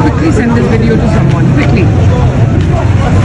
Quickly send this video to someone, quickly.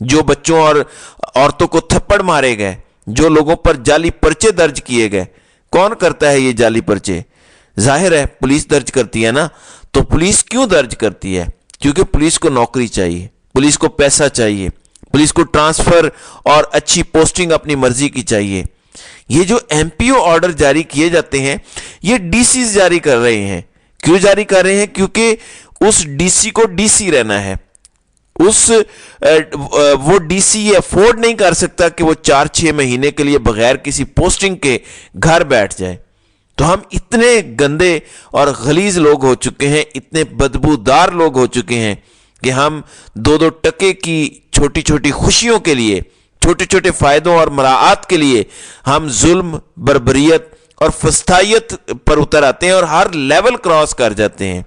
جو بچوں اور عورتوں کو تھپڑ مارے گئے, جو لوگوں پر جعلی پرچے درج کیے گئے. کون کرتا ہے یہ جعلی پرچے؟ ظاہر ہے پولیس درج کرتی ہے نا. تو پولیس کیوں درج کرتی ہے؟ کیونکہ پولیس کو نوکری چاہیے, پولیس کو پیسہ چاہیے, پولیس کو ٹرانسفر اور اچھی پوسٹنگ اپنی مرضی کی چاہیے. یہ جو ایم پی او آرڈر جاری کیے جاتے ہیں یہ ڈی سیز جاری کر رہے ہیں. کیوں جاری کر رہے ہیں؟ کیونکہ اس ڈی سی کو ڈی سی رہنا ہے. وہ ڈی سی یہ افورڈ نہیں کر سکتا کہ وہ 4-6 مہینے کے لیے بغیر کسی پوسٹنگ کے گھر بیٹھ جائے. تو ہم اتنے گندے اور غلیظ لوگ ہو چکے ہیں, اتنے بدبودار لوگ ہو چکے ہیں کہ ہم 2-2 ٹکے کی چھوٹی چھوٹی خوشیوں کے لیے, چھوٹے چھوٹے فائدوں اور مراعات کے لیے ہم ظلم, بربریت اور فسطائیت پر اتر آتے ہیں اور ہر لیول کراس کر جاتے ہیں.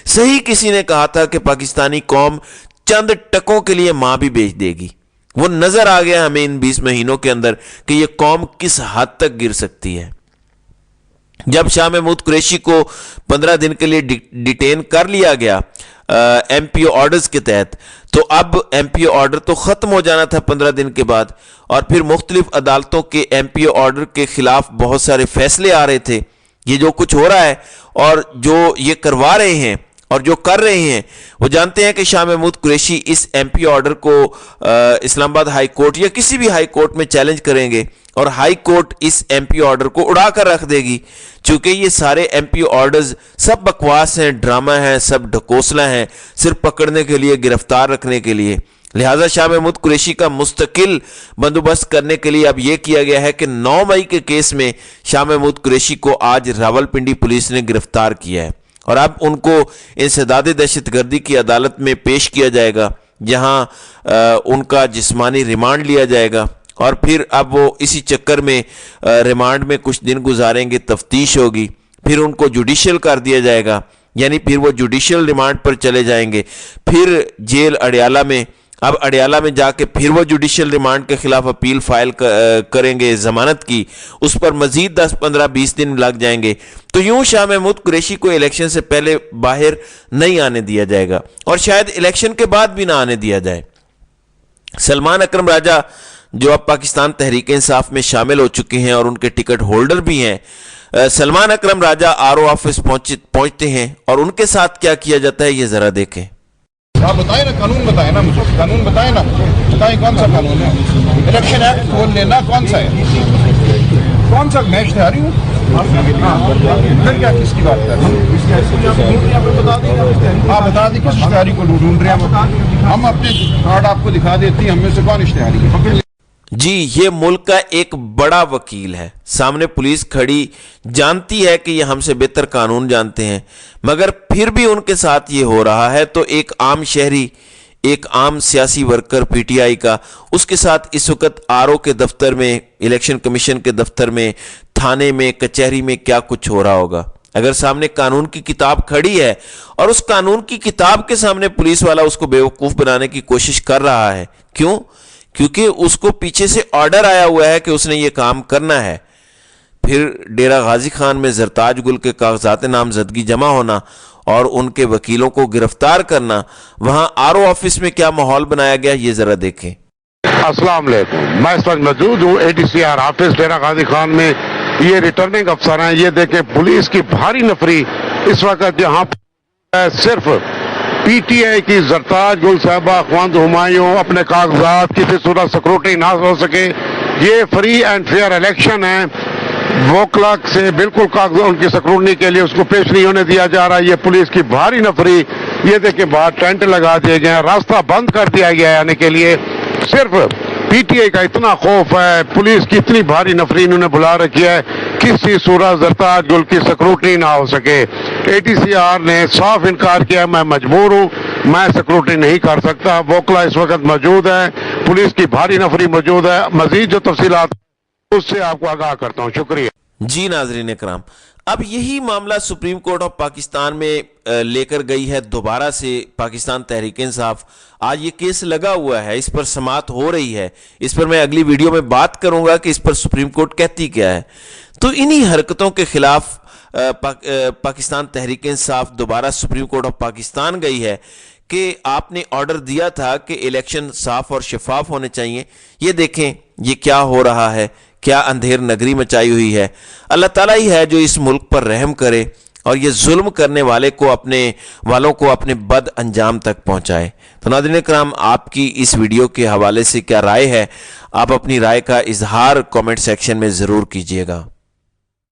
صحیح کسی نے کہا تھا کہ پاکستانی قوم چند ٹکوں کے لیے ماں بھی بیچ دے گی. وہ نظر آ گیا ہمیں ان 20 مہینوں کے اندر کہ یہ قوم کس حد تک گر سکتی ہے. جب شاہ محمود قریشی کو 15 دن کے لیے ڈیٹین کر لیا گیا ایم پی او آرڈرز کے تحت, تو اب ایم پی او آرڈر تو ختم ہو جانا تھا 15 دن کے بعد, اور پھر مختلف عدالتوں کے ایم پی او آرڈر کے خلاف بہت سارے فیصلے آ رہے تھے. یہ جو کچھ ہو رہا ہے اور جو یہ کروا رہے ہیں اور جو کر رہے ہیں, وہ جانتے ہیں کہ شاہ محمود قریشی اس ایم پی آرڈر کو اسلام آباد ہائی کورٹ یا کسی بھی ہائی کورٹ میں چیلنج کریں گے اور ہائی کورٹ اس ایم پی آرڈر کو اڑا کر رکھ دے گی, چونکہ یہ سارے ایم پی آرڈرز سب بکواس ہیں, ڈرامہ ہیں, سب ڈھکوسلا ہیں, صرف پکڑنے کے لیے, گرفتار رکھنے کے لیے. لہٰذا شاہ محمود قریشی کا مستقل بندوبست کرنے کے لیے اب یہ کیا گیا ہے کہ 9 مئی کے کیس میں شاہ محمود قریشی کو آج راولپنڈی پولیس نے گرفتار کیا ہے, اور اب ان کو انسداد دہشت گردی کی عدالت میں پیش کیا جائے گا, جہاں ان کا جسمانی ریمانڈ لیا جائے گا, اور پھر اب وہ اسی چکر میں ریمانڈ میں کچھ دن گزاریں گے, تفتیش ہوگی, پھر ان کو جوڈیشل کر دیا جائے گا, یعنی پھر وہ جوڈیشل ریمانڈ پر چلے جائیں گے, پھر جیل اڈیالہ میں, اب اڈیالہ میں جا کے پھر وہ جوڈیشل ریمانڈ کے خلاف اپیل فائل کریں گے ضمانت کی, اس پر مزید 10-15-20 دن لگ جائیں گے. تو یوں شاہ محمود قریشی کو الیکشن سے پہلے باہر نہیں آنے دیا جائے گا, اور شاید الیکشن کے بعد بھی نہ آنے دیا جائے. سلمان اکرم راجہ جو اب پاکستان تحریک انصاف میں شامل ہو چکے ہیں اور ان کے ٹکٹ ہولڈر بھی ہیں, سلمان اکرم راجہ آر او آفس پہنچتے ہیں اور ان کے ساتھ کیا کیا جاتا ہے یہ ذرا دیکھیں. آپ بتائیں نا, قانون بتائیں نا مجھے, قانون بتائیں نا, بتائیں کون سا قانون ہے. الیکشن ایکٹ کھول لینا, کون سا ہے, کون سا, میں اشتہاری ہوں, پھر کیا کس کی بات کر رہے ہیں, آپ بتا دیں کس اشتہاری کو ڈھونڈ رہے ہیں. ہم اپنے کارڈ آپ کو دکھا دیتی ہیں, ہم میں سے کون اشتہاری ہے. جی, یہ ملک کا ایک بڑا وکیل ہے, سامنے پولیس کھڑی, جانتی ہے کہ یہ ہم سے بہتر قانون جانتے ہیں, مگر پھر بھی ان کے ساتھ یہ ہو رہا ہے. تو ایک عام شہری, ایک عام سیاسی ورکر پی ٹی آئی کا, اس کے ساتھ اس وقت آر او کے دفتر میں, الیکشن کمیشن کے دفتر میں, تھانے میں, کچہری میں کیا کچھ ہو رہا ہوگا. اگر سامنے قانون کی کتاب کھڑی ہے اور اس قانون کی کتاب کے سامنے پولیس والا اس کو بیوقوف بنانے کی کوشش کر رہا ہے, کیوں؟ کیونکہ اس کو پیچھے سے آرڈر آیا ہوا ہے کہ اس نے یہ کام کرنا ہے. پھر ڈیرہ غازی خان میں زرتاج گل کے کاغذات نامزدگی جمع ہونا اور ان کے وکیلوں کو گرفتار کرنا, وہاں آر او آفس میں کیا ماحول بنایا گیا یہ ذرا دیکھیں. السلام علیکم, میں اس وقت موجود ہوں اے D C our office Dera Ghazi Khan میں. یہ ریٹرننگ افسر ہیں, یہ دیکھیں پولیس کی بھاری نفری اس وقت یہاں صرف پی ٹی آئی کی زرتاج گل صاحبہ خواند ہمایوں اپنے کاغذات کسی صورت سیکورٹی نہ ہو سکے. یہ فری اینڈ فیئر الیکشن ہے, وکلا سے بالکل کاغذ ان کی سیکورٹی کے لیے اس کو پیش نہیں ہونے دیا جا رہا. یہ پولیس کی بھاری نفری, یہ دیکھیں باہر ٹینٹ لگا دیے گئے ہیں, راستہ بند کر دیا گیا ہے آنے کے لیے. صرف پی ٹی آئی کا اتنا خوف ہے, پولیس کی اتنی بھاری نفری انہوں نے بلا رکھی ہے, کسی صورت زرتاج گل کی سیکورٹی نہ ہو سکے. اے ٹی سی آر نے صاف انکار کیا, میں مجبور ہوں, میں سیکورٹی نہیں کر سکتا. وکلا اس وقت موجود ہے, پولیس کی بھاری نفری موجود ہے. مزید جو تفصیلات اس سے آپ کو آگاہ کرتا ہوں. شکریہ. جی ناظرین اکرام, اب یہی معاملہ سپریم کورٹ آف پاکستان میں لے کر گئی ہے دوبارہ سے پاکستان تحریک انصاف. آج یہ کیس لگا ہوا ہے, اس پر سماعت ہو رہی ہے, اس پر میں اگلی ویڈیو میں بات کروں گا کہ اس پر سپریم کورٹ کہتی کیا ہے. تو انہی حرکتوں کے خلاف پاکستان تحریک انصاف دوبارہ سپریم کورٹ آف پاکستان گئی ہے کہ آپ نے آرڈر دیا تھا کہ الیکشن صاف اور شفاف ہونے چاہیے، یہ دیکھیں یہ کیا ہو رہا ہے، کیا اندھیر نگری مچائی ہوئی ہے۔ اللہ تعالیٰ ہی ہے جو اس ملک پر رحم کرے اور یہ ظلم کرنے والوں کو اپنے بد انجام تک پہنچائے۔ تو ناظرین کرام، آپ کی اس ویڈیو کے حوالے سے کیا رائے ہے؟ آپ اپنی رائے کا اظہار کامنٹ سیکشن میں ضرور کیجیے گا۔